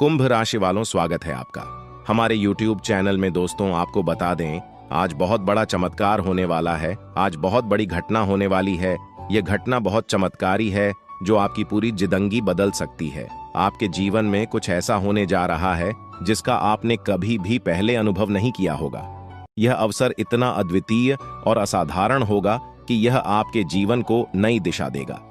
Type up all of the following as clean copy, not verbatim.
कुंभ राशि वालों, स्वागत है आपका हमारे YouTube चैनल में। दोस्तों, आपको बता दें, आज बहुत बड़ा चमत्कार होने वाला है। आज बहुत बड़ी घटना होने वाली है। यह घटना बहुत चमत्कारी है जो आपकी पूरी जिंदगी बदल सकती है। आपके जीवन में कुछ ऐसा होने जा रहा है जिसका आपने कभी भी पहले अनुभव नहीं किया होगा। यह अवसर इतना अद्वितीय और असाधारण होगा कि यह आपके जीवन को नई दिशा देगा।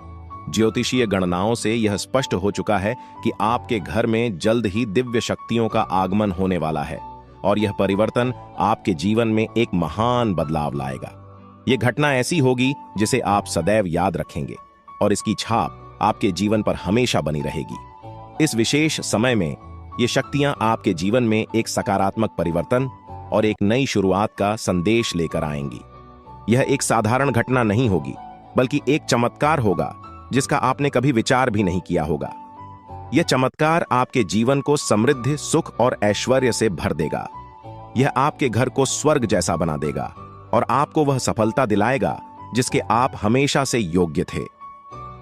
ज्योतिषीय गणनाओं से यह स्पष्ट हो चुका है कि आपके घर में जल्द ही दिव्य शक्तियों का आगमन होने वाला है और यह परिवर्तन आपके जीवन में एक महान बदलाव लाएगा। यह घटना ऐसी होगी जिसे आप सदैव याद रखेंगे और इसकी छाप आपके जीवन पर हमेशा बनी रहेगी। इस विशेष समय में ये शक्तियां आपके जीवन में एक सकारात्मक परिवर्तन और एक नई शुरुआत का संदेश लेकर आएंगी। यह एक साधारण घटना नहीं होगी, बल्कि एक चमत्कार होगा जिसका आपने कभी विचार भी नहीं किया होगा। यह चमत्कार आपके जीवन को समृद्धि, सुख और ऐश्वर्य से भर देगा। यह आपके घर को स्वर्ग जैसा बना देगा और आपको वह सफलता दिलाएगा जिसके आप हमेशा से योग्य थे।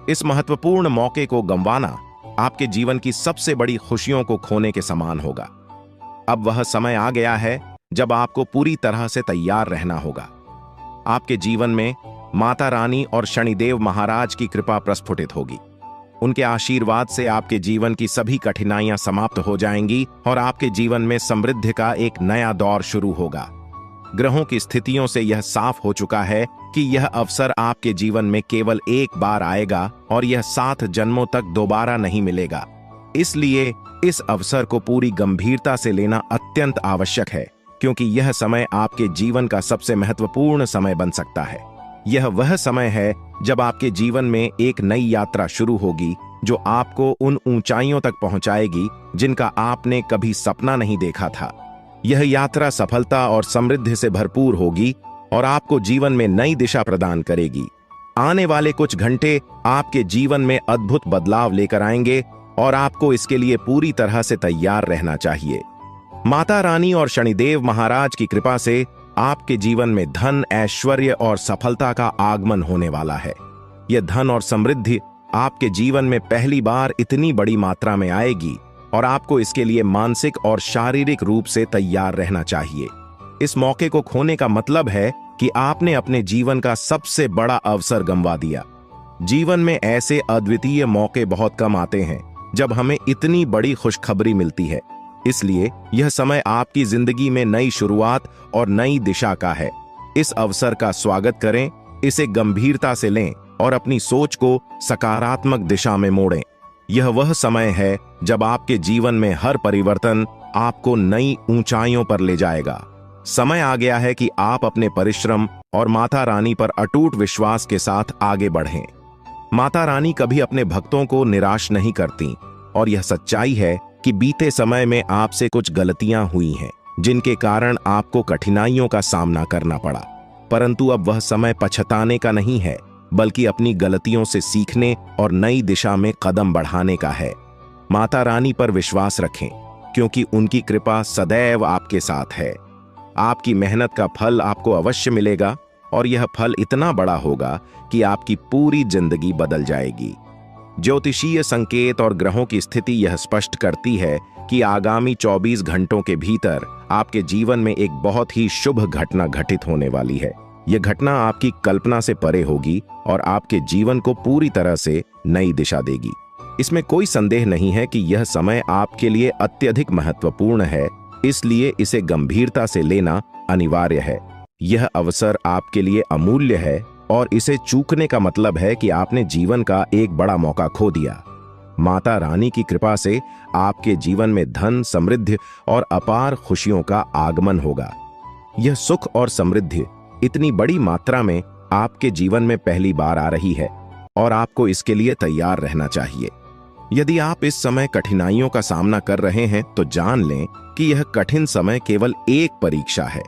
इस महत्वपूर्ण मौके को गंवाना आपके जीवन की सबसे बड़ी खुशियों को खोने के समान होगा। अब वह समय आ गया है जब आपको पूरी तरह से तैयार रहना होगा। आपके जीवन में माता रानी और शनिदेव महाराज की कृपा प्रस्फुटित होगी। उनके आशीर्वाद से आपके जीवन की सभी कठिनाइयां समाप्त हो जाएंगी और आपके जीवन में समृद्धि का एक नया दौर शुरू होगा। ग्रहों की स्थितियों से यह साफ हो चुका है कि यह अवसर आपके जीवन में केवल एक बार आएगा और यह 7 जन्मों तक दोबारा नहीं मिलेगा। इसलिए इस अवसर को पूरी गंभीरता से लेना अत्यंत आवश्यक है, क्योंकि यह समय आपके जीवन का सबसे महत्वपूर्ण समय बन सकता है। यह वह समय है जब आपके जीवन में एक नई यात्रा शुरू होगी जो आपको उन ऊंचाइयों तक पहुंचाएगी जिनका आपने कभी सपना नहीं देखा था। यह यात्रा सफलता और समृद्धि से भरपूर होगी और आपको जीवन में नई दिशा प्रदान करेगी। आने वाले कुछ घंटे आपके जीवन में अद्भुत बदलाव लेकर आएंगे और आपको इसके लिए पूरी तरह से तैयार रहना चाहिए। माता रानी और शनिदेव महाराज की कृपा से आपके जीवन में धन, ऐश्वर्य और सफलता का आगमन होने वाला है। यह धन और समृद्धि आपके जीवन में पहली बार इतनी बड़ी मात्रा में आएगी और आपको इसके लिए मानसिक और शारीरिक रूप से तैयार रहना चाहिए। इस मौके को खोने का मतलब है कि आपने अपने जीवन का सबसे बड़ा अवसर गंवा दिया। जीवन में ऐसे अद्वितीय मौके बहुत कम आते हैं जब हमें इतनी बड़ी खुशखबरी मिलती है। इसलिए यह समय आपकी जिंदगी में नई शुरुआत और नई दिशा का है। इस अवसर का स्वागत करें, इसे गंभीरता से लें और अपनी सोच को सकारात्मक दिशा में मोड़ें। यह वह समय है जब आपके जीवन में हर परिवर्तन आपको नई ऊंचाइयों पर ले जाएगा। समय आ गया है कि आप अपने परिश्रम और माता रानी पर अटूट विश्वास के साथ आगे बढ़ें। माता रानी कभी अपने भक्तों को निराश नहीं करती और यह सच्चाई है कि बीते समय में आपसे कुछ गलतियां हुई हैं जिनके कारण आपको कठिनाइयों का सामना करना पड़ा। परंतु अब वह समय पछताने का नहीं है, बल्कि अपनी गलतियों से सीखने और नई दिशा में कदम बढ़ाने का है। माता रानी पर विश्वास रखें, क्योंकि उनकी कृपा सदैव आपके साथ है। आपकी मेहनत का फल आपको अवश्य मिलेगा और यह फल इतना बड़ा होगा कि आपकी पूरी जिंदगी बदल जाएगी। ज्योतिषीय संकेत और ग्रहों की स्थिति यह स्पष्ट करती है कि आगामी 24 घंटों के भीतर आपके जीवन में एक बहुत ही शुभ घटना घटित होने वाली है। यह घटना आपकी कल्पना से परे होगी और आपके जीवन को पूरी तरह से नई दिशा देगी। इसमें कोई संदेह नहीं है कि यह समय आपके लिए अत्यधिक महत्वपूर्ण है, इसलिए इसे गंभीरता से लेना अनिवार्य है। यह अवसर आपके लिए अमूल्य है और इसे चूकने का मतलब है कि आपने जीवन का एक बड़ा मौका खो दिया। माता रानी की कृपा से आपके जीवन में धन, समृद्धि और अपार खुशियों का आगमन होगा। यह सुख और समृद्धि इतनी बड़ी मात्रा में आपके जीवन में पहली बार आ रही है और आपको इसके लिए तैयार रहना चाहिए। यदि आप इस समय कठिनाइयों का सामना कर रहे हैं तो जान लें कि यह कठिन समय केवल एक परीक्षा है।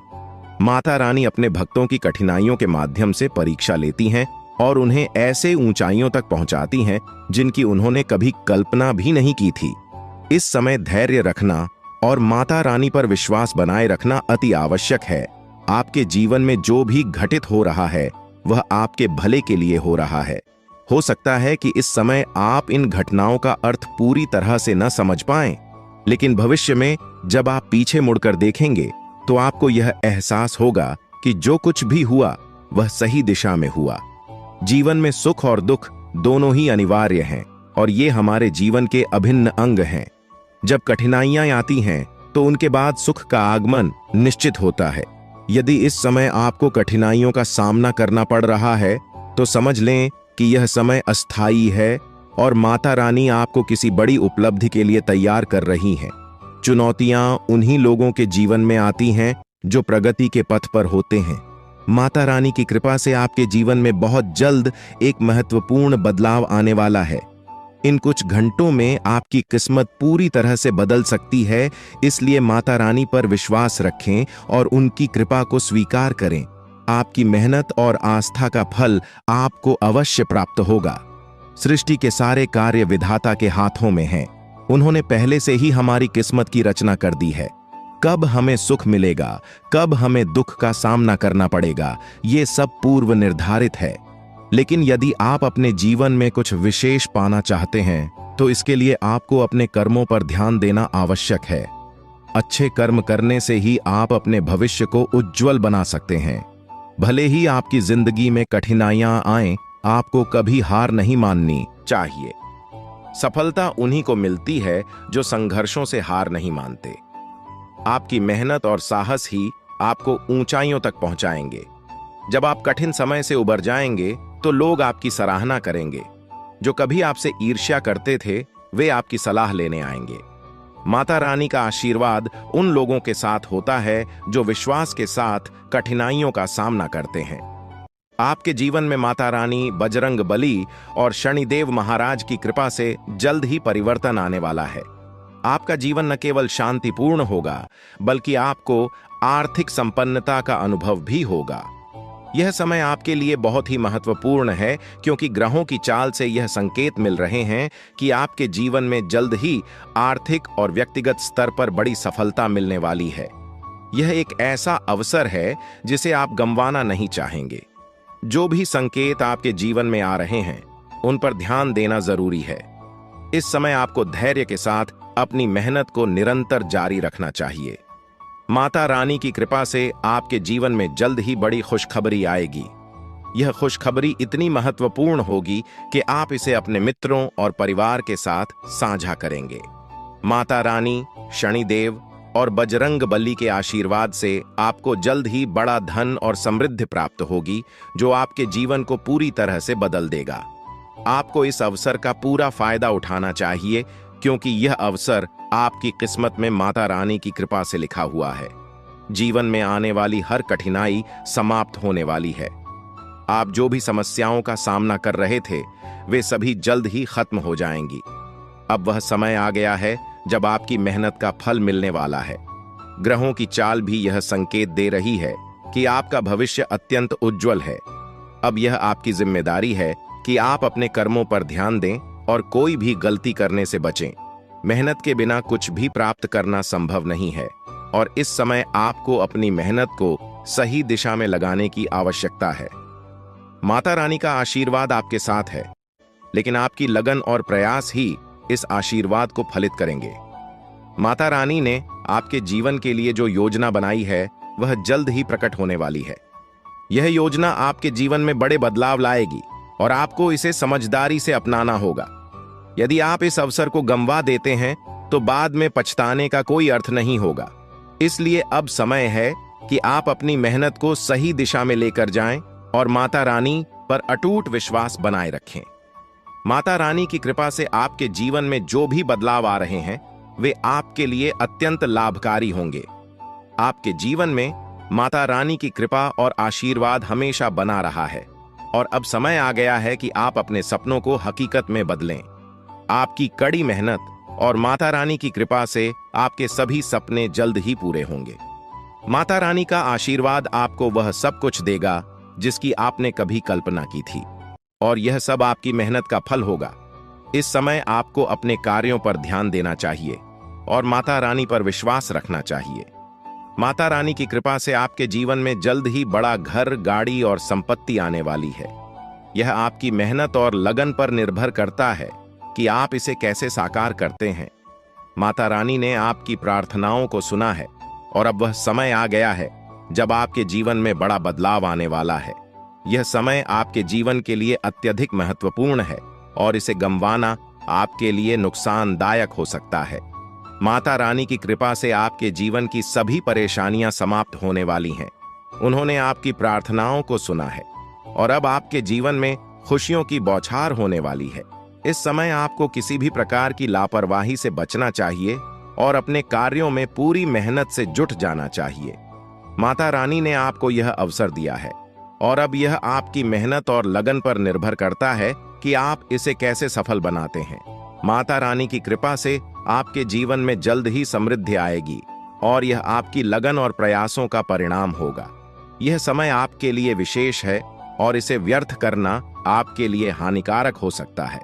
माता रानी अपने भक्तों की कठिनाइयों के माध्यम से परीक्षा लेती हैं और उन्हें ऐसे ऊंचाइयों तक पहुंचाती हैं जिनकी उन्होंने कभी कल्पना भी नहीं की थी। इस समय धैर्य रखना और माता रानी पर विश्वास बनाए रखना अति आवश्यक है। आपके जीवन में जो भी घटित हो रहा है वह आपके भले के लिए हो रहा है। हो सकता है कि इस समय आप इन घटनाओं का अर्थ पूरी तरह से न समझ पाएं, लेकिन भविष्य में जब आप पीछे मुड़कर देखेंगे तो आपको यह एहसास होगा कि जो कुछ भी हुआ वह सही दिशा में हुआ। जीवन में सुख और दुख दोनों ही अनिवार्य हैं और ये हमारे जीवन के अभिन्न अंग हैं। जब कठिनाइयां आती हैं तो उनके बाद सुख का आगमन निश्चित होता है। यदि इस समय आपको कठिनाइयों का सामना करना पड़ रहा है तो समझ लें कि यह समय अस्थायी है और माता रानी आपको किसी बड़ी उपलब्धि के लिए तैयार कर रही हैं। चुनौतियां उन्हीं लोगों के जीवन में आती हैं जो प्रगति के पथ पर होते हैं। माता रानी की कृपा से आपके जीवन में बहुत जल्द एक महत्वपूर्ण बदलाव आने वाला है। इन कुछ घंटों में आपकी किस्मत पूरी तरह से बदल सकती है, इसलिए माता रानी पर विश्वास रखें और उनकी कृपा को स्वीकार करें। आपकी मेहनत और आस्था का फल आपको अवश्य प्राप्त होगा। सृष्टि के सारे कार्य विधाता के हाथों में हैं। उन्होंने पहले से ही हमारी किस्मत की रचना कर दी है। कब हमें सुख मिलेगा, कब हमें दुख का सामना करना पड़ेगा, ये सब पूर्व निर्धारित है। लेकिन यदि आप अपने जीवन में कुछ विशेष पाना चाहते हैं तो इसके लिए आपको अपने कर्मों पर ध्यान देना आवश्यक है। अच्छे कर्म करने से ही आप अपने भविष्य को उज्जवल बना सकते हैं। भले ही आपकी जिंदगी में कठिनाइयां आएं, आपको कभी हार नहीं माननी चाहिए। सफलता उन्हीं को मिलती है जो संघर्षों से हार नहीं मानते। आपकी मेहनत और साहस ही आपको ऊंचाइयों तक पहुंचाएंगे। जब आप कठिन समय से उबर जाएंगे तो लोग आपकी सराहना करेंगे। जो कभी आपसे ईर्ष्या करते थे वे आपकी सलाह लेने आएंगे। माता रानी का आशीर्वाद उन लोगों के साथ होता है जो विश्वास के साथ कठिनाइयों का सामना करते हैं। आपके जीवन में माता रानी, बजरंग बली और शनिदेव महाराज की कृपा से जल्द ही परिवर्तन आने वाला है। आपका जीवन न केवल शांतिपूर्ण होगा बल्कि आपको आर्थिक संपन्नता का अनुभव भी होगा। यह समय आपके लिए बहुत ही महत्वपूर्ण है क्योंकि ग्रहों की चाल से यह संकेत मिल रहे हैं कि आपके जीवन में जल्द ही आर्थिक और व्यक्तिगत स्तर पर बड़ी सफलता मिलने वाली है। यह एक ऐसा अवसर है जिसे आप गंवाना नहीं चाहेंगे। जो भी संकेत आपके जीवन में आ रहे हैं उन पर ध्यान देना जरूरी है। इस समय आपको धैर्य के साथ अपनी मेहनत को निरंतर जारी रखना चाहिए। माता रानी की कृपा से आपके जीवन में जल्द ही बड़ी खुशखबरी आएगी। यह खुशखबरी इतनी महत्वपूर्ण होगी कि आप इसे अपने मित्रों और परिवार के साथ साझा करेंगे। माता रानी, शनिदेव और बजरंग बली के आशीर्वाद से आपको जल्द ही बड़ा धन और समृद्धि प्राप्त होगी जो आपके जीवन को पूरी तरह से बदल देगा। आपको इस अवसर का पूरा फायदा उठाना चाहिए क्योंकि यह अवसर आपकी किस्मत में माता रानी की कृपा से लिखा हुआ है। जीवन में आने वाली हर कठिनाई समाप्त होने वाली है। आप जो भी समस्याओं का सामना कर रहे थे वे सभी जल्द ही खत्म हो जाएंगी। अब वह समय आ गया है जब आपकी मेहनत का फल मिलने वाला है। ग्रहों की चाल भी यह संकेत दे रही है कि आपका भविष्य अत्यंत उज्जवल है। अब यह आपकी जिम्मेदारी है कि आप अपने कर्मों पर ध्यान दें और कोई भी गलती करने से बचें। मेहनत के बिना कुछ भी प्राप्त करना संभव नहीं है और इस समय आपको अपनी मेहनत को सही दिशा में लगाने की आवश्यकता है। माता रानी का आशीर्वाद आपके साथ है, लेकिन आपकी लगन और प्रयास ही इस आशीर्वाद को फलित करेंगे। माता रानी ने आपके जीवन के लिए जो योजना बनाई है वह जल्द ही प्रकट होने वाली है। यह योजना आपके जीवन में बड़े बदलाव लाएगी और आपको इसे समझदारी से अपनाना होगा। यदि आप इस अवसर को गंवा देते हैं तो बाद में पछताने का कोई अर्थ नहीं होगा। इसलिए अब समय है कि आप अपनी मेहनत को सही दिशा में लेकर जाएं और माता रानी पर अटूट विश्वास बनाए रखें। माता रानी की कृपा से आपके जीवन में जो भी बदलाव आ रहे हैं वे आपके लिए अत्यंत लाभकारी होंगे। आपके जीवन में माता रानी की कृपा और आशीर्वाद हमेशा बना रहा है और अब समय आ गया है कि आप अपने सपनों को हकीकत में बदलें। आपकी कड़ी मेहनत और माता रानी की कृपा से आपके सभी सपने जल्द ही पूरे होंगे। माता रानी का आशीर्वाद आपको वह सब कुछ देगा जिसकी आपने कभी कल्पना की थी और यह सब आपकी मेहनत का फल होगा। इस समय आपको अपने कार्यों पर ध्यान देना चाहिए और माता रानी पर विश्वास रखना चाहिए। माता रानी की कृपा से आपके जीवन में जल्द ही बड़ा घर, गाड़ी और संपत्ति आने वाली है। यह आपकी मेहनत और लगन पर निर्भर करता है कि आप इसे कैसे साकार करते हैं। माता रानी ने आपकी प्रार्थनाओं को सुना है और अब वह समय आ गया है जब आपके जीवन में बड़ा बदलाव आने वाला है। यह समय आपके जीवन के लिए अत्यधिक महत्वपूर्ण है और इसे गंवाना आपके लिए नुकसानदायक हो सकता है। माता रानी की कृपा से आपके जीवन की सभी परेशानियां समाप्त होने वाली हैं। उन्होंने आपकी प्रार्थनाओं को सुना है और अब आपके जीवन में खुशियों की बौछार होने वाली है। इस समय आपको किसी भी प्रकार की लापरवाही से बचना चाहिए और अपने कार्यों में पूरी मेहनत से जुट जाना चाहिए। माता रानी ने आपको यह अवसर दिया है और अब यह आपकी मेहनत और लगन पर निर्भर करता है कि आप इसे कैसे सफल बनाते हैं। माता रानी की कृपा से आपके जीवन में जल्द ही समृद्धि आएगी और यह आपकी लगन और प्रयासों का परिणाम होगा। यह समय आपके लिए विशेष है और इसे व्यर्थ करना आपके लिए हानिकारक हो सकता है।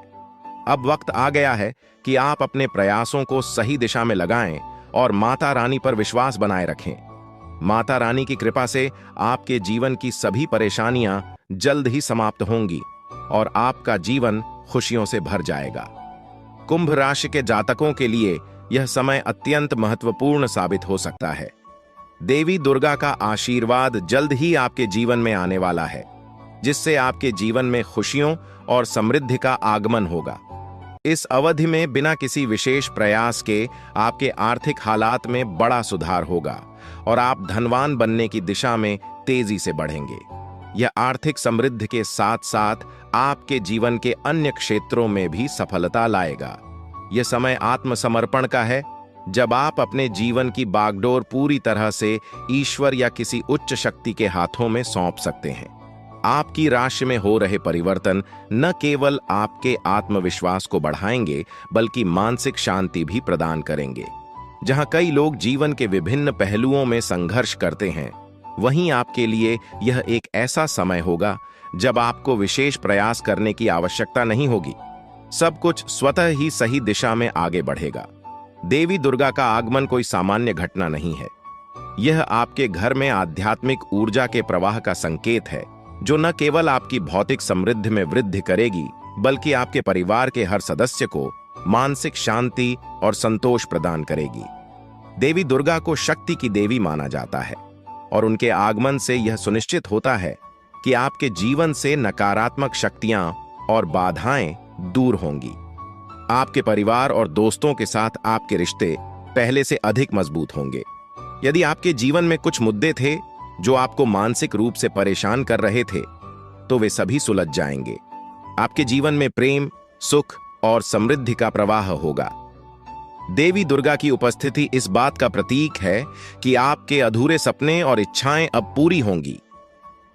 अब वक्त आ गया है कि आप अपने प्रयासों को सही दिशा में लगाएं और माता रानी पर विश्वास बनाए रखें। माता रानी की कृपा से आपके जीवन की सभी परेशानियां जल्द ही समाप्त होंगी और आपका जीवन खुशियों से भर जाएगा। कुंभ राशि के जातकों के लिए यह समय अत्यंत महत्वपूर्ण साबित हो सकता है। देवी दुर्गा का आशीर्वाद जल्द ही आपके जीवन में आने वाला है, जिससे आपके जीवन में खुशियों और समृद्धि का आगमन होगा। इस अवधि में बिना किसी विशेष प्रयास के आपके आर्थिक हालात में बड़ा सुधार होगा और आप धनवान बनने की दिशा में तेजी से बढ़ेंगे। यह आर्थिक समृद्धि के साथ साथ आपके जीवन के अन्य क्षेत्रों में भी सफलता लाएगा। यह समय आत्मसमर्पण का है, जब आप अपने जीवन की बागडोर पूरी तरह से ईश्वर या किसी उच्च शक्ति के हाथों में सौंप सकते हैं। आपकी राशि में हो रहे परिवर्तन न केवल आपके आत्मविश्वास को बढ़ाएंगे बल्कि मानसिक शांति भी प्रदान करेंगे। जहां कई लोग जीवन के विभिन्न पहलुओं में संघर्ष करते हैं, वहीं आपके लिए यह एक ऐसा समय होगा जब आपको विशेष प्रयास करने की आवश्यकता नहीं होगी। सब कुछ स्वतः ही सही दिशा में आगे बढ़ेगा। देवी दुर्गा का आगमन कोई सामान्य घटना नहीं है। यह आपके घर में आध्यात्मिक ऊर्जा के प्रवाह का संकेत है, जो न केवल आपकी भौतिक समृद्धि में वृद्धि करेगी बल्कि आपके परिवार के हर सदस्य को मानसिक शांति और संतोष प्रदान करेगी। देवी दुर्गा को शक्ति की देवी माना जाता है और उनके आगमन से यह सुनिश्चित होता है कि आपके जीवन से नकारात्मक शक्तियां और बाधाएं दूर होंगी। आपके परिवार और दोस्तों के साथ आपके रिश्ते पहले से अधिक मजबूत होंगे। यदि आपके जीवन में कुछ मुद्दे थे जो आपको मानसिक रूप से परेशान कर रहे थे, तो वे सभी सुलझ जाएंगे। आपके जीवन में प्रेम, सुख और समृद्धि का प्रवाह होगा। देवी दुर्गा की उपस्थिति इस बात का प्रतीक है कि आपके अधूरे सपने और इच्छाएं अब पूरी होंगी।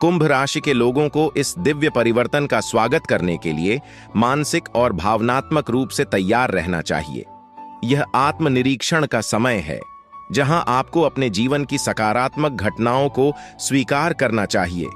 कुंभ राशि के लोगों को इस दिव्य परिवर्तन का स्वागत करने के लिए मानसिक और भावनात्मक रूप से तैयार रहना चाहिए। यह आत्मनिरीक्षण का समय है, जहां आपको अपने जीवन की सकारात्मक घटनाओं को स्वीकार करना चाहिए,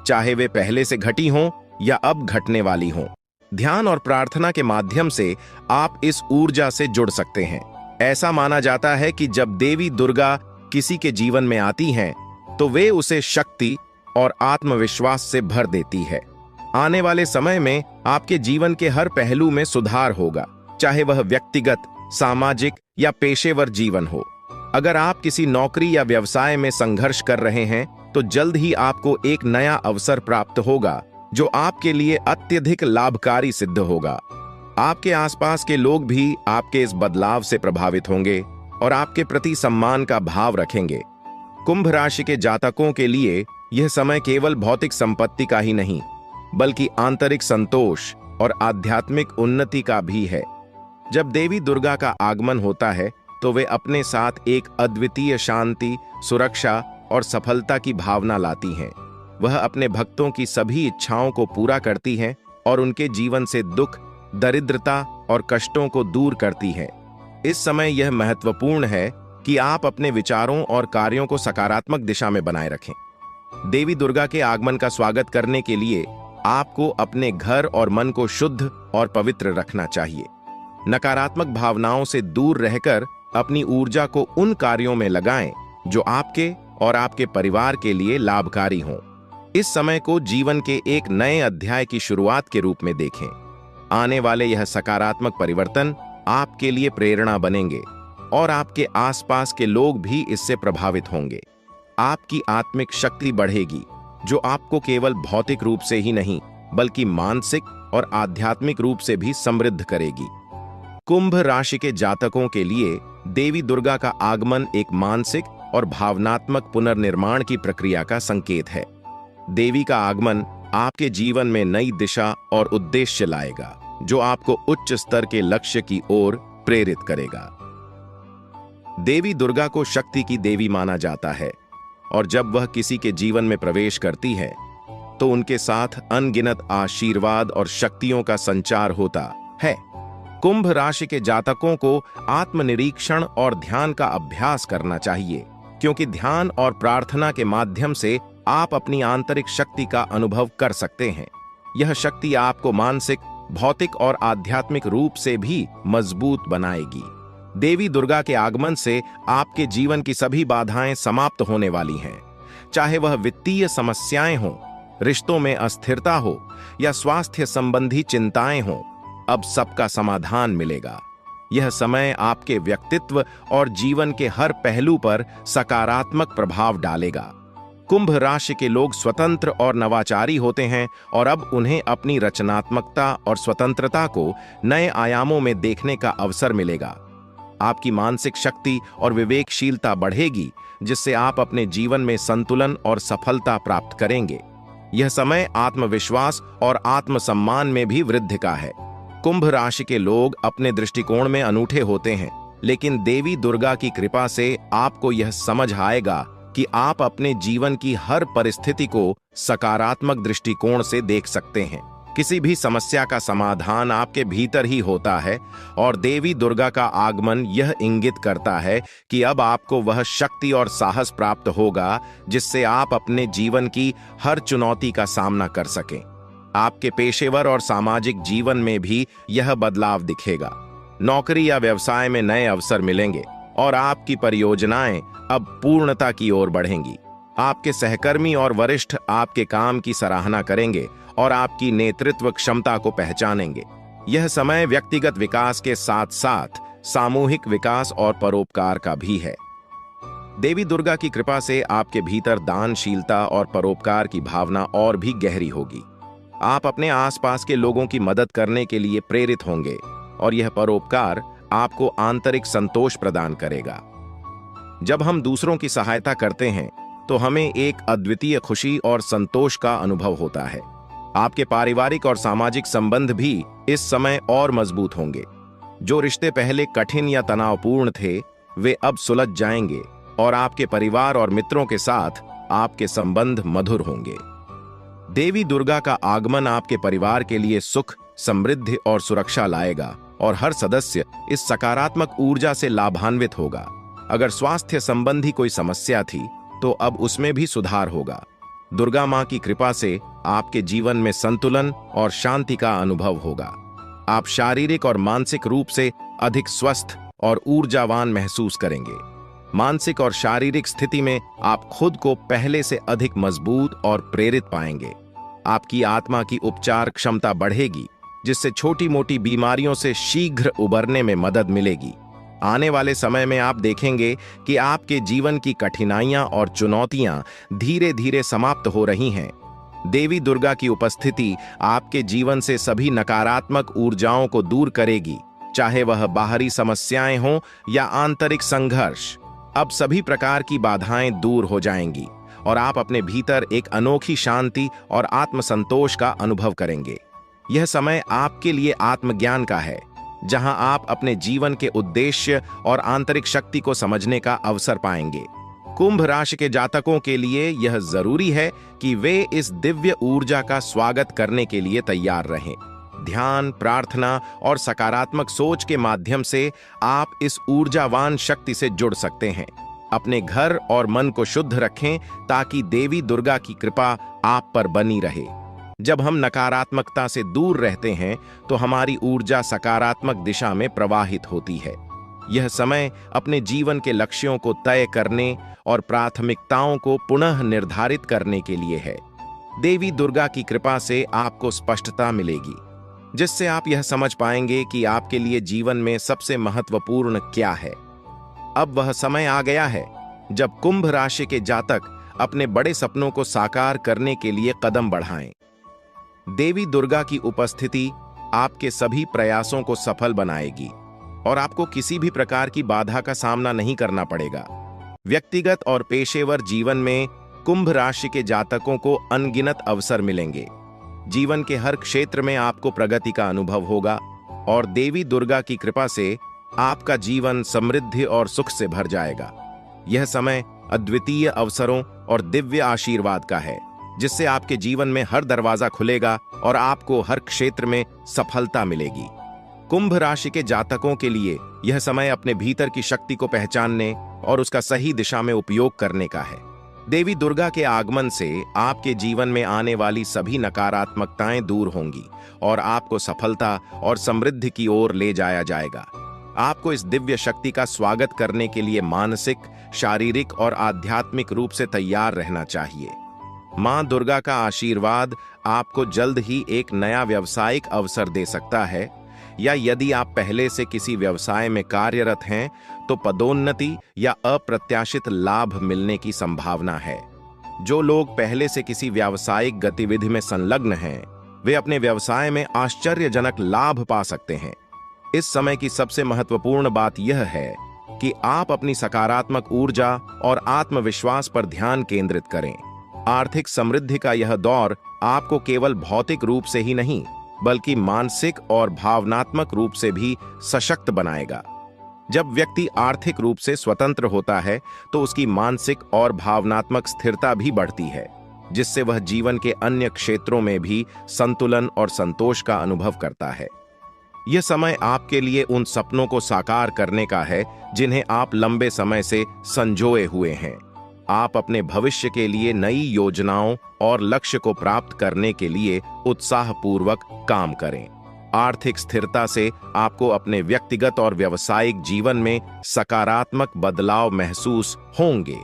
चाहे वे पहले से घटी हों या अब घटने वाली हों। ध्यान और प्रार्थना के माध्यम से आप इस ऊर्जा से जुड़ सकते हैं। ऐसा माना जाता है कि जब देवी दुर्गा किसी के जीवन में आती हैं, तो वे उसे शक्ति और आत्मविश्वास से भर देती है। आने वाले समय में आपके जीवन के हर पहलू में सुधार होगा, चाहे वह व्यक्तिगत, सामाजिक या पेशेवर जीवन हो। अगर आप किसी नौकरी या व्यवसाय में संघर्ष कर रहे हैं, तो जल्द ही आपको एक नया अवसर प्राप्त होगा जो आपके लिए अत्यधिक लाभकारी सिद्ध होगा। आपके आसपास के लोग भी आपके इस बदलाव से प्रभावित होंगे और आपके प्रति सम्मान का भाव रखेंगे। कुंभ राशि के जातकों के लिए यह समय केवल भौतिक संपत्ति का ही नहीं, बल्कि आंतरिक संतोष और आध्यात्मिक उन्नति का भी है। जब देवी दुर्गा का आगमन होता है, तो वे अपने साथ एक अद्वितीय शांति, सुरक्षा और सफलता की भावना लाती हैं। वह अपने भक्तों की सभी इच्छाओं को पूरा करती हैं और उनके जीवन से दुख, दरिद्रता और कष्टों को दूर करती हैं। इस समय यह महत्वपूर्ण है कि आप अपने विचारों और कार्यों को सकारात्मक दिशा में बनाए रखें। देवी दुर्गा के आगमन का स्वागत करने के लिए आपको अपने घर और मन को शुद्ध और पवित्र रखना चाहिए। नकारात्मक भावनाओं से दूर रहकर अपनी ऊर्जा को उन कार्यों में लगाएं जो आपके और आपके परिवार के लिए लाभकारी हों। इस समय को जीवन के एक नए अध्याय की शुरुआत के रूप में देखें। आने वाले यह सकारात्मक परिवर्तन आपके लिए प्रेरणा बनेंगे और आपके आसपास के लोग भी इससे प्रभावित होंगे। आपकी आत्मिक शक्ति बढ़ेगी, जो आपको केवल भौतिक रूप से ही नहीं बल्कि मानसिक और आध्यात्मिक रूप से भी समृद्ध करेगी। कुंभ राशि के जातकों के लिए देवी दुर्गा का आगमन एक मानसिक और भावनात्मक पुनर्निर्माण की प्रक्रिया का संकेत है। देवी का आगमन आपके जीवन में नई दिशा और उद्देश्य लाएगा, जो आपको उच्च स्तर के लक्ष्य की ओर प्रेरित करेगा। देवी दुर्गा को शक्ति की देवी माना जाता है, और जब वह किसी के जीवन में प्रवेश करती है तो उनके साथ अनगिनत आशीर्वाद और शक्तियों का संचार होता है। कुंभ राशि के जातकों को आत्मनिरीक्षण और ध्यान का अभ्यास करना चाहिए, क्योंकि ध्यान और प्रार्थना के माध्यम से आप अपनी आंतरिक शक्ति का अनुभव कर सकते हैं। यह शक्ति आपको मानसिक, भौतिक और आध्यात्मिक रूप से भी मजबूत बनाएगी। देवी दुर्गा के आगमन से आपके जीवन की सभी बाधाएं समाप्त होने वाली हैं, चाहे वह वित्तीय समस्याएं हों, रिश्तों में अस्थिरता हो या स्वास्थ्य संबंधी चिंताएं हों। अब सबका समाधान मिलेगा। यह समय आपके व्यक्तित्व और जीवन के हर पहलू पर सकारात्मक प्रभाव डालेगा। कुंभ राशि के लोग स्वतंत्र और नवाचारी होते हैं, और अब उन्हें अपनी रचनात्मकता और स्वतंत्रता को नए आयामों में देखने का अवसर मिलेगा। आपकी मानसिक शक्ति और विवेकशीलता बढ़ेगी, जिससे आप अपने जीवन में संतुलन और सफलता प्राप्त करेंगे। यह समय आत्मविश्वास और आत्मसम्मान में भी वृद्धि का है। कुंभ राशि के लोग अपने दृष्टिकोण में अनूठे होते हैं, लेकिन देवी दुर्गा की कृपा से आपको यह समझ आएगा कि आप अपने जीवन की हर परिस्थिति को सकारात्मक दृष्टिकोण से देख सकते हैं। किसी भी समस्या का समाधान आपके भीतर ही होता है, और देवी दुर्गा का आगमन यह इंगित करता है कि अब आपको वह शक्ति और साहस प्राप्त होगा जिससे आप अपने जीवन की हर चुनौती का सामना कर सकें। आपके पेशेवर और सामाजिक जीवन में भी यह बदलाव दिखेगा। नौकरी या व्यवसाय में नए अवसर मिलेंगे, और आपकी परियोजनाएं अब पूर्णता की ओर बढ़ेंगी। आपके सहकर्मी और वरिष्ठ आपके काम की सराहना करेंगे और आपकी नेतृत्व क्षमता को पहचानेंगे। यह समय व्यक्तिगत विकास के साथ साथ सामूहिक विकास और परोपकार का भी है। देवी दुर्गा की कृपा से आपके भीतर दानशीलता और परोपकार की भावना और भी गहरी होगी। आप अपने आसपास के लोगों की मदद करने के लिए प्रेरित होंगे, और यह परोपकार आपको आंतरिक संतोष प्रदान करेगा। जब हम दूसरों की सहायता करते हैं तो हमें एक अद्वितीय खुशी और संतोष का अनुभव होता है। आपके पारिवारिक और सामाजिक संबंध भी इस समय और मजबूत होंगे। जो रिश्ते पहले कठिन या तनावपूर्ण थे, वे अब सुलझ जाएंगे, और आपके परिवार और मित्रों के साथ आपके संबंध मधुर होंगे। देवी दुर्गा का आगमन आपके परिवार के लिए सुख, समृद्धि और सुरक्षा लाएगा, और हर सदस्य इस सकारात्मक ऊर्जा से लाभान्वित होगा। अगर स्वास्थ्य संबंधी कोई समस्या थी तो अब उसमें भी सुधार होगा। दुर्गा मां की कृपा से आपके जीवन में संतुलन और शांति का अनुभव होगा। आप शारीरिक और मानसिक रूप से अधिक स्वस्थ और ऊर्जावान महसूस करेंगे। मानसिक और शारीरिक स्थिति में आप खुद को पहले से अधिक मजबूत और प्रेरित पाएंगे। आपकी आत्मा की उपचार क्षमता बढ़ेगी, जिससे छोटी मोटी बीमारियों से शीघ्र उबरने में मदद मिलेगी। आने वाले समय में आप देखेंगे कि आपके जीवन की कठिनाइयां और चुनौतियां धीरे धीरे समाप्त हो रही हैं। देवी दुर्गा की उपस्थिति आपके जीवन से सभी नकारात्मक ऊर्जाओं को दूर करेगी, चाहे वह बाहरी समस्याएं हों या आंतरिक संघर्ष। अब सभी प्रकार की बाधाएं दूर हो जाएंगी, और आप अपने भीतर एक अनोखी शांति और आत्मसंतोष का अनुभव करेंगे। यह समय आपके लिए आत्मज्ञान का है, जहां आप अपने जीवन के उद्देश्य और आंतरिक शक्ति को समझने का अवसर पाएंगे। कुंभ राशि के जातकों के लिए यह जरूरी है कि वे इस दिव्य ऊर्जा का स्वागत करने के लिए तैयार रहें। ध्यान, प्रार्थना और सकारात्मक सोच के माध्यम से आप इस ऊर्जावान शक्ति से जुड़ सकते हैं। अपने घर और मन को शुद्ध रखें, ताकि देवी दुर्गा की कृपा आप पर बनी रहे। जब हम नकारात्मकता से दूर रहते हैं तो हमारी ऊर्जा सकारात्मक दिशा में प्रवाहित होती है। यह समय अपने जीवन के लक्ष्यों को तय करने और प्राथमिकताओं को पुनः निर्धारित करने के लिए है। देवी दुर्गा की कृपा से आपको स्पष्टता मिलेगी, जिससे आप यह समझ पाएंगे कि आपके लिए जीवन में सबसे महत्वपूर्ण क्या है। अब वह समय आ गया है जब कुंभ राशि के जातक अपने बड़े सपनों को साकार करने के लिए कदम बढ़ाएं। देवी दुर्गा की उपस्थिति आपके सभी प्रयासों को सफल बनाएगी और आपको किसी भी प्रकार की बाधा का सामना नहीं करना पड़ेगा। व्यक्तिगत और पेशेवर जीवन में कुंभ राशि के जातकों को अनगिनत अवसर मिलेंगे। जीवन के हर क्षेत्र में आपको प्रगति का अनुभव होगा और देवी दुर्गा की कृपा से आपका जीवन समृद्धि और सुख से भर जाएगा। यह समय अद्वितीय अवसरों और दिव्य आशीर्वाद का है, जिससे आपके जीवन में हर दरवाजा खुलेगा और आपको हर क्षेत्र में सफलता मिलेगी। कुंभ राशि के जातकों के लिए यह समय अपने भीतर की शक्ति को पहचानने और उसका सही दिशा में उपयोग करने का है। देवी दुर्गा के आगमन से आपके जीवन में आने वाली सभी नकारात्मकताएं दूर होंगी और आपको सफलता और समृद्धि की ओर ले जाया जाएगा। आपको इस दिव्य शक्ति का स्वागत करने के लिए मानसिक, शारीरिक और आध्यात्मिक रूप से तैयार रहना चाहिए। मां दुर्गा का आशीर्वाद आपको जल्द ही एक नया व्यावसायिक अवसर दे सकता है, या यदि आप पहले से किसी व्यवसाय में कार्यरत हैं तो पदोन्नति या अप्रत्याशित लाभ मिलने की संभावना है। जो लोग पहले से किसी व्यावसायिक गतिविधि में संलग्न हैं, वे अपने व्यवसाय में आश्चर्यजनक लाभ पा सकते हैं। इस समय की सबसे महत्वपूर्ण बात यह है कि आप अपनी सकारात्मक ऊर्जा और आत्मविश्वास पर ध्यान केंद्रित करें। आर्थिक समृद्धि का यह दौर आपको केवल भौतिक रूप से ही नहीं, बल्कि मानसिक और भावनात्मक रूप से भी सशक्त बनाएगा। जब व्यक्ति आर्थिक रूप से स्वतंत्र होता है तो उसकी मानसिक और भावनात्मक स्थिरता भी बढ़ती है, जिससे वह जीवन के अन्य क्षेत्रों में भी संतुलन और संतोष का अनुभव करता है। यह समय आपके लिए उन सपनों को साकार करने का है जिन्हें आप लंबे समय से संजोए हुए हैं। आप अपने भविष्य के लिए नई योजनाओं और लक्ष्य को प्राप्त करने के लिए उत्साहपूर्वक काम करें। आर्थिक स्थिरता से आपको अपने व्यक्तिगत और व्यावसायिक जीवन में सकारात्मक बदलाव महसूस होंगे,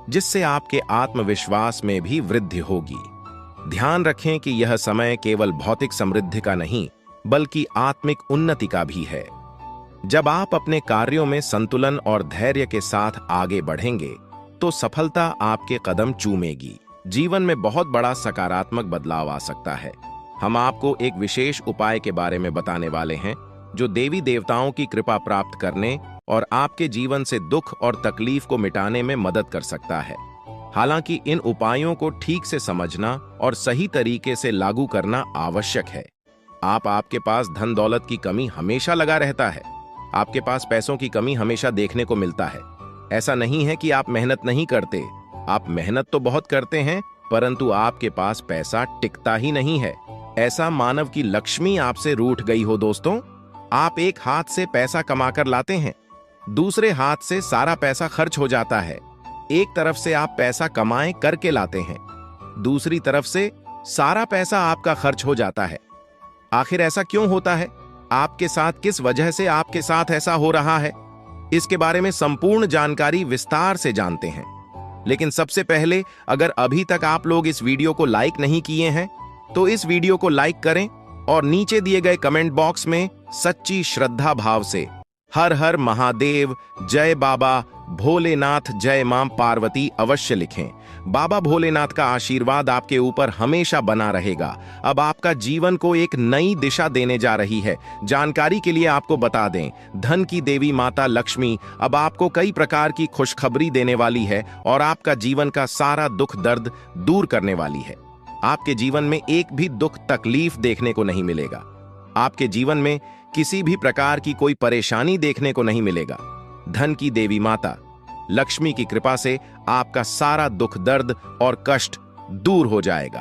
जिससे आपके आत्मविश्वास में भी वृद्धि होगी। ध्यान रखें कि यह समय केवल भौतिक समृद्धि का नहीं, बल्कि आत्मिक उन्नति का भी है। जब आप अपने कार्यों में संतुलन और धैर्य के साथ आगे बढ़ेंगे तो सफलता आपके कदम चूमेगी। जीवन में बहुत बड़ा सकारात्मक बदलाव आ सकता है। हम आपको एक विशेष उपाय के बारे में बताने वाले हैं जो देवी देवताओं की कृपा प्राप्त करने और आपके जीवन से दुख और तकलीफ को मिटाने में मदद कर सकता है। हालांकि इन उपायों को ठीक से समझना और सही तरीके से लागू करना आवश्यक है। आपके पास धन दौलत की कमी हमेशा लगा रहता है। आपके पास पैसों की कमी हमेशा देखने को मिलता है। ऐसा नहीं है कि आप मेहनत नहीं करते, आप मेहनत तो बहुत करते हैं, परंतु आपके पास पैसा टिकता ही नहीं है। ऐसा मानव की लक्ष्मी आपसे रूठ गई हो। दोस्तों, आप एक हाथ से पैसा कमाकर लाते हैं, दूसरे हाथ से सारा पैसा खर्च हो जाता है। एक तरफ से आप पैसा कमाए करके लाते हैं, दूसरी तरफ से सारा पैसा आपका खर्च हो जाता है। आखिर ऐसा क्यों होता है? आपके साथ किस वजह से आपके साथ ऐसा हो रहा है? इसके बारे में संपूर्ण जानकारी विस्तार से जानते हैं। लेकिन सबसे पहले, अगर अभी तक आप लोग इस वीडियो को लाइक नहीं किए हैं तो इस वीडियो को लाइक करें और नीचे दिए गए कमेंट बॉक्स में सच्ची श्रद्धा भाव से हर हर महादेव, जय बाबा भोलेनाथ, जय मां पार्वती अवश्य लिखें। बाबा भोलेनाथ का आशीर्वाद आपके ऊपर हमेशा बना रहेगा। अब आपका जीवन को एक नई दिशा देने जा रही है। जानकारी के लिए आपको बता दें, धन की देवी माता लक्ष्मी अब आपको कई प्रकार की खुशखबरी देने वाली है और आपका जीवन का सारा दुख दर्द दूर करने वाली है। आपके जीवन में एक भी दुख तकलीफ देखने को नहीं मिलेगा। आपके जीवन में किसी भी प्रकार की कोई परेशानी देखने को नहीं मिलेगा। धन की देवी माता लक्ष्मी की कृपा से आपका सारा दुख दर्द और कष्ट दूर हो जाएगा।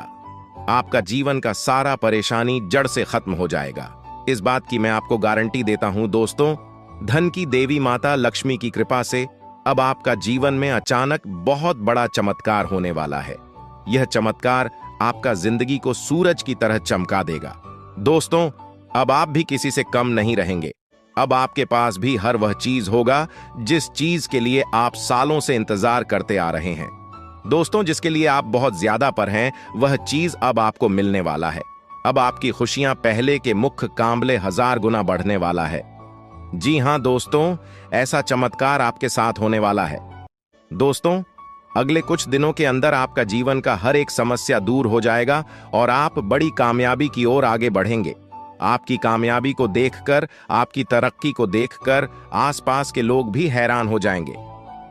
आपका जीवन का सारा परेशानी जड़ से खत्म हो जाएगा। इस बात की मैं आपको गारंटी देता हूं दोस्तों। धन की देवी माता लक्ष्मी की कृपा से अब आपका जीवन में अचानक बहुत बड़ा चमत्कार होने वाला है। यह चमत्कार आपका जिंदगी को सूरज की तरह चमका देगा। दोस्तों, अब आप भी किसी से कम नहीं रहेंगे। अब आपके पास भी हर वह चीज होगा जिस चीज के लिए आप सालों से इंतजार करते आ रहे हैं। दोस्तों, जिसके लिए आप बहुत ज्यादा पर हैं, वह चीज अब आपको मिलने वाला है। अब आपकी खुशियां पहले के मुख्य कामले 1000 गुना बढ़ने वाला है। जी हाँ दोस्तों, ऐसा चमत्कार आपके साथ होने वाला है। दोस्तों, अगले कुछ दिनों के अंदर आपका जीवन का हर एक समस्या दूर हो जाएगा और आप बड़ी कामयाबी की ओर आगे बढ़ेंगे। आपकी कामयाबी को देखकर, आपकी तरक्की को देखकर आसपास के लोग भी हैरान हो जाएंगे।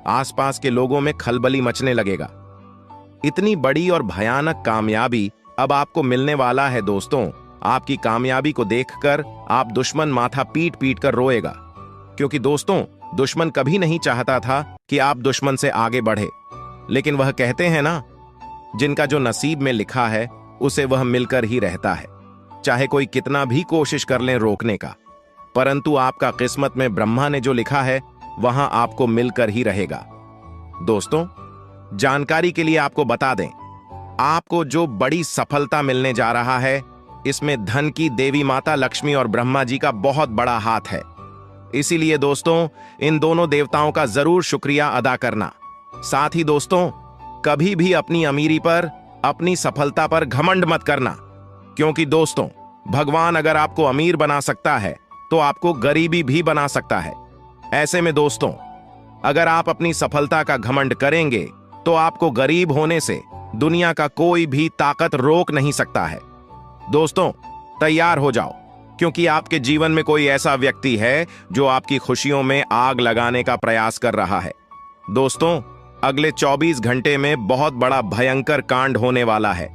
आसपास के लोगों में खलबली मचने लगेगा। इतनी बड़ी और भयानक कामयाबी अब आपको मिलने वाला है। दोस्तों, आपकी कामयाबी को देखकर आप दुश्मन माथा पीट पीट कर रोएगा, क्योंकि दोस्तों, दुश्मन कभी नहीं चाहता था कि आप दुश्मन से आगे बढ़े। लेकिन वह कहते हैं ना, जिनका जो नसीब में लिखा है उसे वह मिलकर ही रहता है, चाहे कोई कितना भी कोशिश कर ले रोकने का। परंतु आपका किस्मत में ब्रह्मा ने जो लिखा है वहां आपको मिलकर ही रहेगा। दोस्तों, जानकारी के लिए आपको बता दें, आपको जो बड़ी सफलता मिलने जा रहा है, इसमें धन की देवी माता लक्ष्मी और ब्रह्मा जी का बहुत बड़ा हाथ है। इसीलिए दोस्तों, इन दोनों देवताओं का जरूर शुक्रिया अदा करना। साथ ही दोस्तों, कभी भी अपनी अमीरी पर, अपनी सफलता पर घमंड मत करना, क्योंकि दोस्तों, भगवान अगर आपको अमीर बना सकता है तो आपको गरीबी भी बना सकता है। ऐसे में दोस्तों, अगर आप अपनी सफलता का घमंड करेंगे तो आपको गरीब होने से दुनिया का कोई भी ताकत रोक नहीं सकता है। दोस्तों, तैयार हो जाओ, क्योंकि आपके जीवन में कोई ऐसा व्यक्ति है जो आपकी खुशियों में आग लगाने का प्रयास कर रहा है। दोस्तों, अगले 24 घंटे में बहुत बड़ा भयंकर कांड होने वाला है।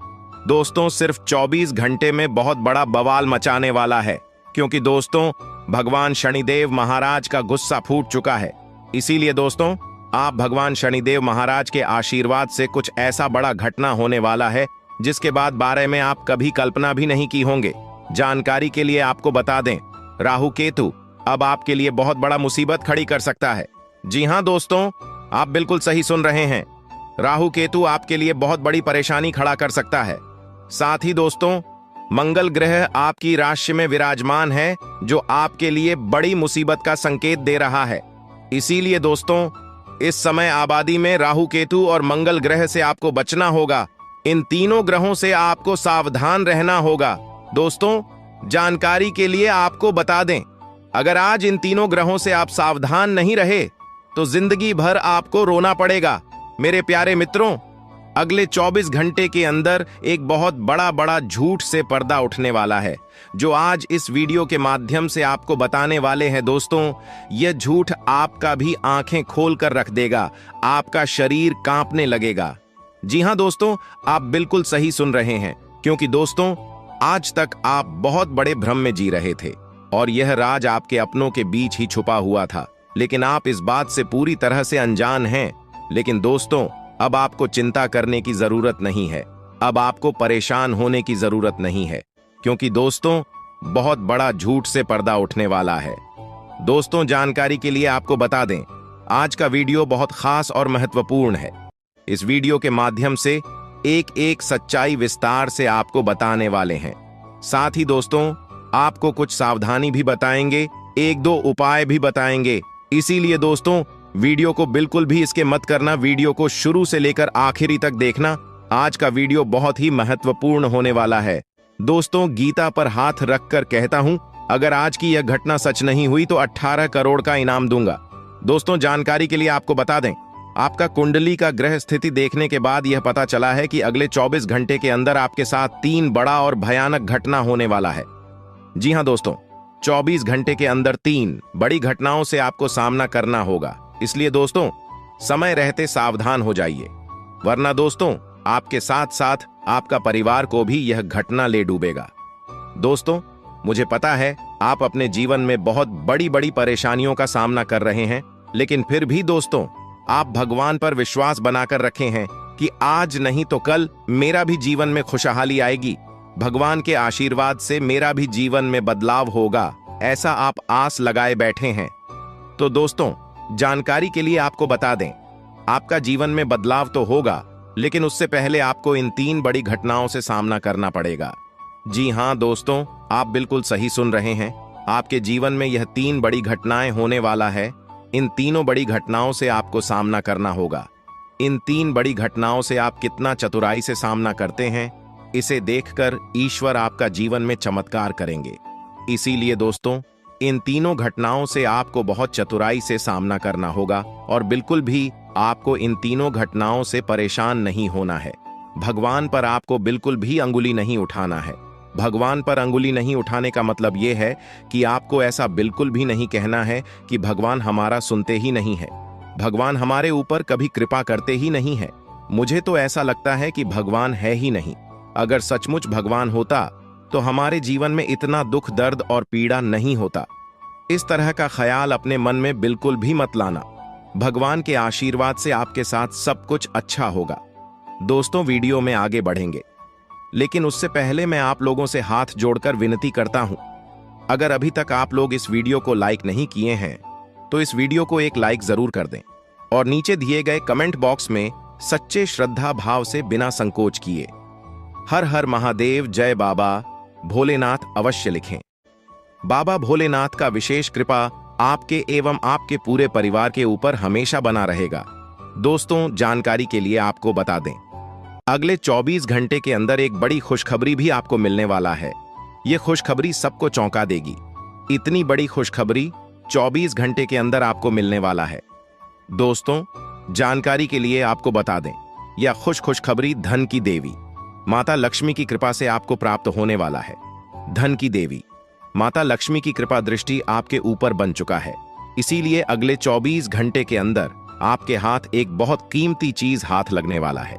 दोस्तों, सिर्फ 24 घंटे में बहुत बड़ा बवाल मचाने वाला है, क्योंकि दोस्तों, भगवान शनिदेव महाराज का गुस्सा फूट चुका है। इसीलिए दोस्तों, आप भगवान शनिदेव महाराज के आशीर्वाद से कुछ ऐसा बड़ा घटना होने वाला है जिसके बाद बारे में आप कभी कल्पना भी नहीं की होंगे। जानकारी के लिए आपको बता दें, राहु केतु अब आपके लिए बहुत बड़ा मुसीबत खड़ी कर सकता है। जी हां दोस्तों, आप बिल्कुल सही सुन रहे हैं। राहु केतु आपके लिए बहुत बड़ी परेशानी खड़ा कर सकता है। साथ ही दोस्तों, मंगल ग्रह आपकी राशि में विराजमान है, जो आपके लिए बड़ी मुसीबत का संकेत दे रहा है। इसीलिए दोस्तों, इस समय आबादी में राहु केतु और मंगल ग्रह से आपको बचना होगा। इन तीनों ग्रहों से आपको सावधान रहना होगा। दोस्तों, जानकारी के लिए आपको बता दें, अगर आज इन तीनों ग्रहों से आप सावधान नहीं रहे तो जिंदगी भर आपको रोना पड़ेगा। मेरे प्यारे मित्रों, अगले 24 घंटे के अंदर एक बहुत बड़ा झूठ से पर्दा उठने वाला है, जो आज इस वीडियो के माध्यम से आपको बताने वाले हैं। दोस्तों, यह झूठ आपका भी आंखें खोल कर रख देगा, आपका शरीर कांपने लगेगा। जी हां दोस्तों, आप बिल्कुल सही सुन रहे हैं, क्योंकि दोस्तों, आज तक आप बहुत बड़े भ्रम में जी रहे थे और यह राज आपके अपनों के बीच ही छुपा हुआ था, लेकिन आप इस बात से पूरी तरह से अनजान हैं। लेकिन दोस्तों, अब आपको चिंता करने की जरूरत नहीं है, अब आपको परेशान होने की जरूरत नहीं है, क्योंकि दोस्तों, बहुत बड़ा झूठ से पर्दा उठने वाला है। दोस्तों, जानकारी के लिए आपको बता दें, आज का वीडियो बहुत खास और महत्वपूर्ण है। इस वीडियो के माध्यम से एक एक सच्चाई विस्तार से आपको बताने वाले हैं। साथ ही दोस्तों, आपको कुछ सावधानी भी बताएंगे, एक दो उपाय भी बताएंगे। इसीलिए दोस्तों, वीडियो को बिल्कुल भी इसके मत करना, वीडियो को शुरू से लेकर आखिरी तक देखना। आज का वीडियो बहुत ही महत्वपूर्ण होने वाला है। दोस्तों, गीता पर हाथ रखकर कहता हूं, अगर आज की यह घटना सच नहीं हुई तो 18 करोड़ का इनाम दूंगा। दोस्तों, जानकारी के लिए आपको बता दें, आपका कुंडली का ग्रह स्थिति देखने के बाद यह पता चला है कि अगले 24 घंटे के अंदर आपके साथ 3 बड़ा और भयानक घटना होने वाला है। जी हां दोस्तों, 24 घंटे के अंदर 3 बड़ी घटनाओं से आपको सामना करना होगा। इसलिए दोस्तों, समय रहते सावधान हो जाइए, वरना दोस्तों, आपके साथ साथ आपका परिवार को भी यह घटना ले डूबेगा। दोस्तों, मुझे पता है आप अपने जीवन में बहुत बड़ी परेशानियों का सामना कर रहे हैं, लेकिन फिर भी दोस्तों, आप भगवान पर विश्वास बनाकर रखे हैं कि आज नहीं तो कल मेरा भी जीवन में खुशहाली आएगी, भगवान के आशीर्वाद से मेरा भी जीवन में बदलाव होगा, ऐसा आप आस लगाए बैठे हैं। तो दोस्तों, जानकारी के लिए आपको बता दें, आपका जीवन में बदलाव तो होगा, लेकिन उससे पहले आपको इन 3 बड़ी घटनाओं से सामना करना पड़ेगा। जी हां दोस्तों, आप बिल्कुल सही सुन रहे हैं, आपके जीवन में यह 3 बड़ी घटनाएं होने वाला है। इन तीनों बड़ी घटनाओं से आपको सामना करना होगा। इन 3 बड़ी घटनाओं से आप कितना चतुराई से सामना करते हैं, इसे देखकर ईश्वर आपका जीवन में चमत्कार करेंगे। इसीलिए दोस्तों, इन तीनों घटनाओं से आपको बहुत चतुराई से सामना करना होगा और बिल्कुल भी आपको इन तीनों घटनाओं से परेशान नहीं होना है। भगवान पर आपको बिल्कुल भी अंगुली नहीं उठाना है। भगवान पर अंगुली नहीं उठाने का मतलब यह है कि आपको ऐसा बिल्कुल भी नहीं कहना है कि भगवान हमारा सुनते ही नहीं है, भगवान हमारे ऊपर कभी कृपा करते ही नहीं है, मुझे तो ऐसा लगता है कि भगवान है ही नहीं। अगर सचमुच भगवान होता तो हमारे जीवन में इतना दुख, दर्द और पीड़ा नहीं होता। इस तरह का ख्याल अपने मन में बिल्कुल भी मत लाना। भगवान के आशीर्वाद से आपके साथ सब कुछ अच्छा होगा। दोस्तों, वीडियो में आगे बढ़ेंगे, लेकिन उससे पहले मैं आप लोगों से हाथ जोड़कर विनती करता हूं, अगर अभी तक आप लोग इस वीडियो को लाइक नहीं किए हैं तो इस वीडियो को एक लाइक जरूर कर दें और नीचे दिए गए कमेंट बॉक्स में सच्चे श्रद्धा भाव से बिना संकोच किए हर हर महादेव, जय बाबा भोलेनाथ अवश्य लिखें। बाबा भोलेनाथ का विशेष कृपा आपके एवं आपके पूरे परिवार के ऊपर हमेशा बना रहेगा। दोस्तों, जानकारी के लिए आपको बता दें, अगले 24 घंटे के अंदर एक बड़ी खुशखबरी भी आपको मिलने वाला है। यह खुशखबरी सबको चौंका देगी। इतनी बड़ी खुशखबरी 24 घंटे के अंदर आपको मिलने वाला है। दोस्तों, जानकारी के लिए आपको बता दें, यह खुशखबरी धन की देवी माता लक्ष्मी की कृपा से आपको प्राप्त होने वाला है। धन की देवी माता लक्ष्मी की कृपा दृष्टि आपके ऊपर बन चुका है, इसीलिए अगले 24 घंटे के अंदर आपके हाथ एक बहुत कीमती चीज हाथ लगने वाला है।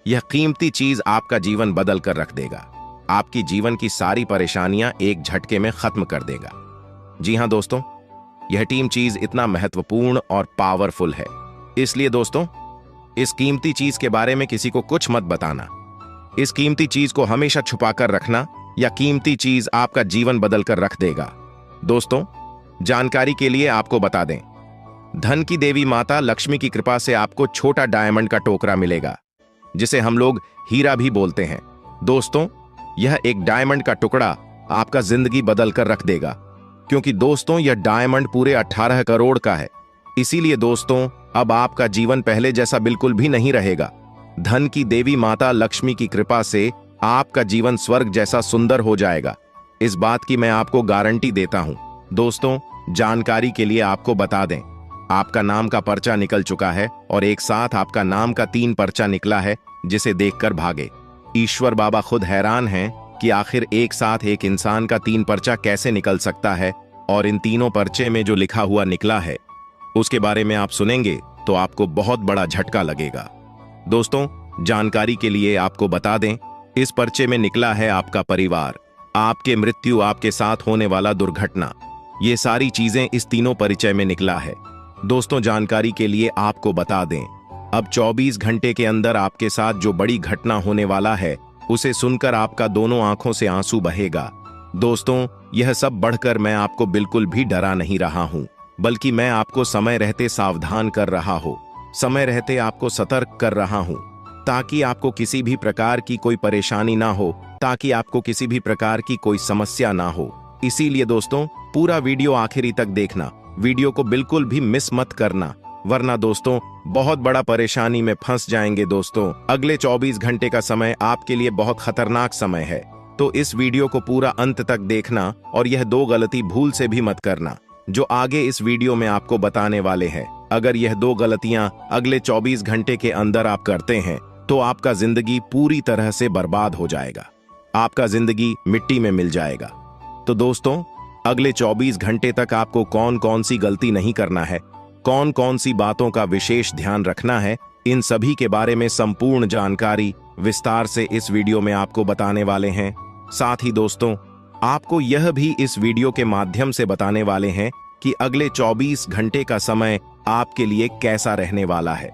यह कीमती चीज आपका जीवन बदल कर रख देगा, आपकी जीवन की सारी परेशानियां एक झटके में खत्म कर देगा। जी हां दोस्तों, यह टीम चीज इतना महत्वपूर्ण और पावरफुल है, इसलिए दोस्तों इस कीमती चीज के बारे में किसी को कुछ मत बताना। इस कीमती चीज को हमेशा छुपा कर रखना, या कीमती चीज आपका जीवन बदल कर रख देगा। दोस्तों, जानकारी के लिए आपको बता दें, धन की देवी माता लक्ष्मी की कृपा से आपको छोटा डायमंड का टोकरा मिलेगा, जिसे हम लोग हीरा भी बोलते हैं। दोस्तों, यह एक डायमंड का टुकड़ा आपका जिंदगी बदल कर रख देगा, क्योंकि दोस्तों यह डायमंड पूरे 18 करोड़ का है। इसीलिए दोस्तों अब आपका जीवन पहले जैसा बिल्कुल भी नहीं रहेगा। धन की देवी माता लक्ष्मी की कृपा से आपका जीवन स्वर्ग जैसा सुंदर हो जाएगा, इस बात की मैं आपको गारंटी देता हूं। दोस्तों, जानकारी के लिए आपको बता दें, आपका नाम का पर्चा निकल चुका है और एक साथ आपका नाम का 3 पर्चा निकला है, जिसे देखकर भागे ईश्वर बाबा खुद हैरान हैं कि आखिर एक साथ एक इंसान का 3 पर्चा कैसे निकल सकता है। और इन तीनों पर्चे में जो लिखा हुआ निकला है उसके बारे में आप सुनेंगे तो आपको बहुत बड़ा झटका लगेगा। दोस्तों, जानकारी के लिए आपको बता दें, इस पर्चे में निकला है आपका परिवार, आपके मृत्यु, आपके साथ होने वाला दुर्घटना, ये सारी चीजें इस तीनों परिचय में निकला है। दोस्तों, जानकारी के लिए आपको बता दें, अब 24 घंटे के अंदर आपके साथ जो बड़ी घटना होने वाला है उसे सुनकर आपका दोनों आंखों से आंसू बहेगा। दोस्तों, यह सब बढ़कर मैं आपको बिल्कुल भी डरा नहीं रहा हूं, बल्कि मैं आपको समय रहते सावधान कर रहा हूं, समय रहते आपको सतर्क कर रहा हूं, ताकि आपको किसी भी प्रकार की कोई परेशानी ना हो, ताकि आपको किसी भी प्रकार की कोई समस्या ना हो। इसीलिए दोस्तों पूरा वीडियो आखिरी तक देखना, वीडियो को बिल्कुल भी मिस मत करना, वरना दोस्तों बहुत बड़ा परेशानी में फंस जाएंगे। दोस्तों, अगले 24 घंटे का समय आपके लिए बहुत खतरनाक समय है, तो इस वीडियो को पूरा अंत तक देखना और यह 2 गलती भूल से भी मत करना जो आगे इस वीडियो में आपको बताने वाले हैं। अगर यह 2 गलतियां अगले 24 घंटे के अंदर आप करते हैं तो आपका जिंदगी पूरी तरह से बर्बाद हो जाएगा, आपका जिंदगी मिट्टी में मिल जाएगा। तो दोस्तों, अगले 24 घंटे तक आपको कौन कौन सी गलती नहीं करना है, कौन कौन सी बातों का विशेष ध्यान रखना है, इन सभी के बारे में संपूर्ण जानकारी विस्तार से इस वीडियो में आपको बताने वाले हैं। साथ ही दोस्तों, आपको यह भी इस वीडियो के माध्यम से बताने वाले हैं कि अगले 24 घंटे का समय आपके लिए कैसा रहने वाला है।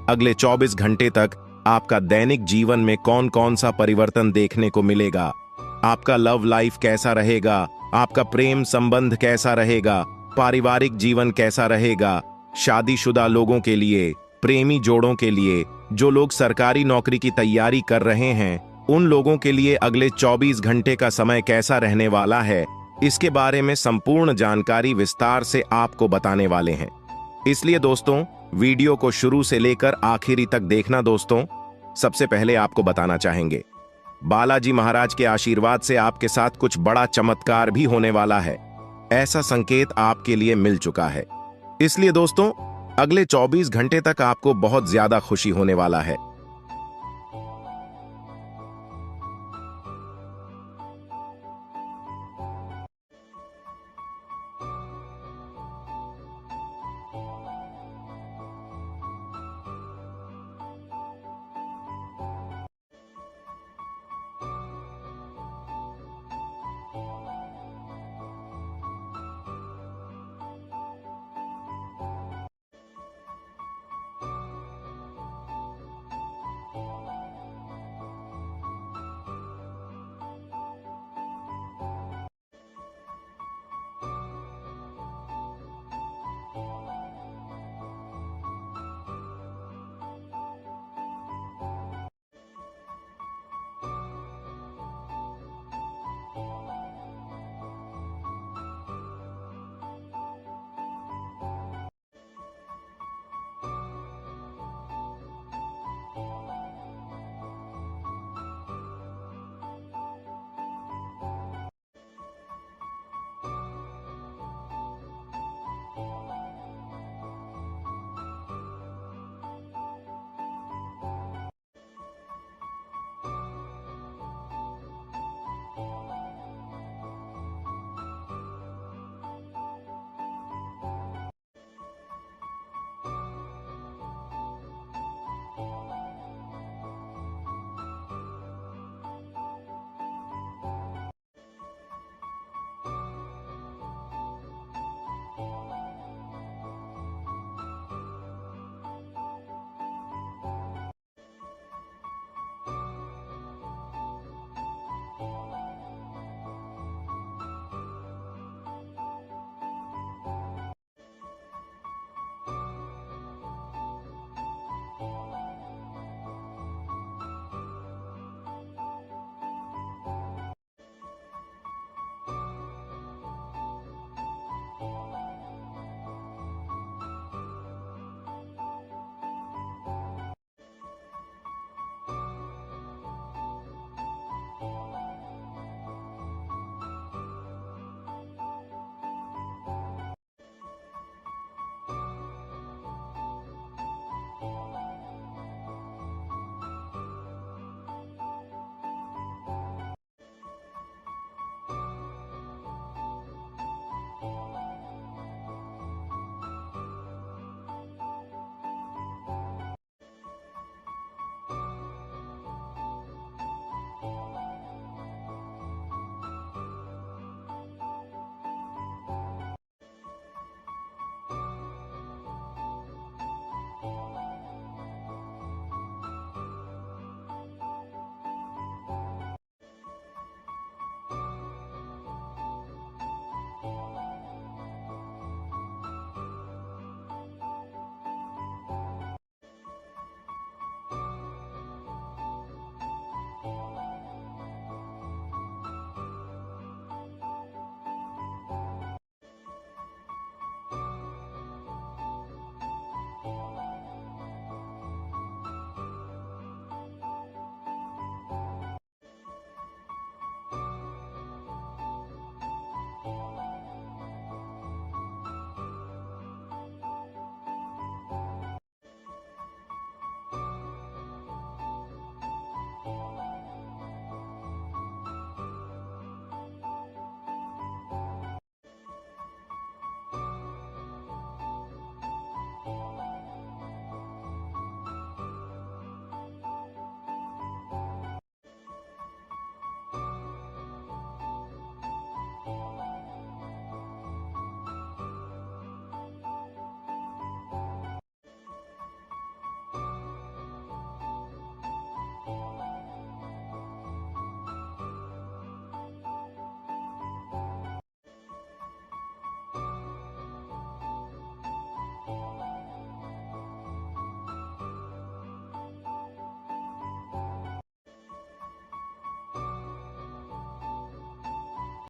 अगले 24 घंटे तक आपका दैनिक जीवन में कौन कौन सा परिवर्तन देखने को मिलेगा, आपका लव लाइफ कैसा रहेगा, आपका प्रेम संबंध कैसा रहेगा, पारिवारिक जीवन कैसा रहेगा, शादीशुदा लोगों के लिए, प्रेमी जोड़ों के लिए, जो लोग सरकारी नौकरी की तैयारी कर रहे हैं उन लोगों के लिए अगले 24 घंटे का समय कैसा रहने वाला है, इसके बारे में संपूर्ण जानकारी विस्तार से आपको बताने वाले हैं। इसलिए दोस्तों वीडियो को शुरू से लेकर आखिरी तक देखना। दोस्तों, सबसे पहले आपको बताना चाहेंगे, बालाजी महाराज के आशीर्वाद से आपके साथ कुछ बड़ा चमत्कार भी होने वाला है। ऐसा संकेत आपके लिए मिल चुका है। इसलिए दोस्तों, अगले 24 घंटे तक आपको बहुत ज्यादा खुशी होने वाला है।